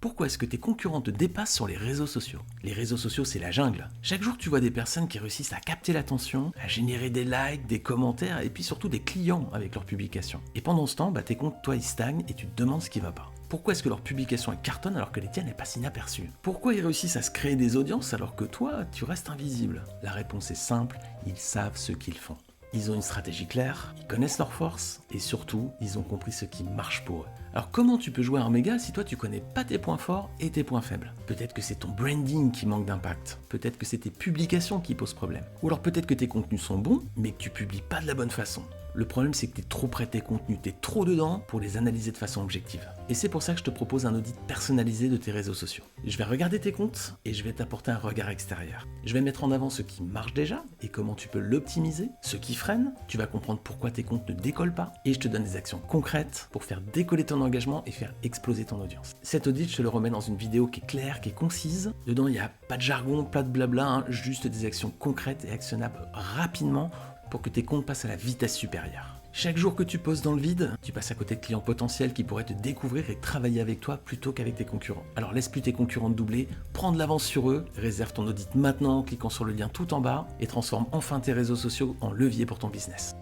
Pourquoi est-ce que tes concurrents te dépassent sur les réseaux sociaux? Les réseaux sociaux, c'est la jungle. Chaque jour, tu vois des personnes qui réussissent à capter l'attention, à générer des likes, des commentaires et puis surtout des clients avec leurs publications. Et pendant ce temps, tes comptes, toi, ils stagnent et tu te demandes ce qui va pas. Pourquoi est-ce que leurs publications elles cartonnent alors que les tiennes elles passent inaperçues? Pourquoi ils réussissent à se créer des audiences alors que toi, tu restes invisible? La réponse est simple, ils savent ce qu'ils font. Ils ont une stratégie claire, ils connaissent leurs forces et surtout, ils ont compris ce qui marche pour eux. Alors comment tu peux jouer à Omega si toi tu connais pas tes points forts et tes points faibles? Peut-être que c'est ton branding qui manque d'impact, peut-être que c'est tes publications qui posent problème, ou alors peut-être que tes contenus sont bons mais que tu publies pas de la bonne façon. Le problème c'est que tu es trop près de tes contenus, tu es trop dedans pour les analyser de façon objective. Et c'est pour ça que je te propose un audit personnalisé de tes réseaux sociaux. Je vais regarder tes comptes et je vais t'apporter un regard extérieur. Je vais mettre en avant ce qui marche déjà et comment tu peux l'optimiser, ce qui freine, tu vas comprendre pourquoi tes comptes ne décollent pas et je te donne des actions concrètes pour faire décoller ton engagement et faire exploser ton audience. Cet audit, je te le remets dans une vidéo qui est claire, qui est concise. Dedans, il n'y a pas de jargon, pas de blabla, juste des actions concrètes et actionnables rapidement pour que tes comptes passent à la vitesse supérieure. Chaque jour que tu poses dans le vide, tu passes à côté de clients potentiels qui pourraient te découvrir et travailler avec toi plutôt qu'avec tes concurrents. Alors laisse plus tes concurrents te doubler, prends de l'avance sur eux, réserve ton audit maintenant en cliquant sur le lien tout en bas et transforme enfin tes réseaux sociaux en levier pour ton business.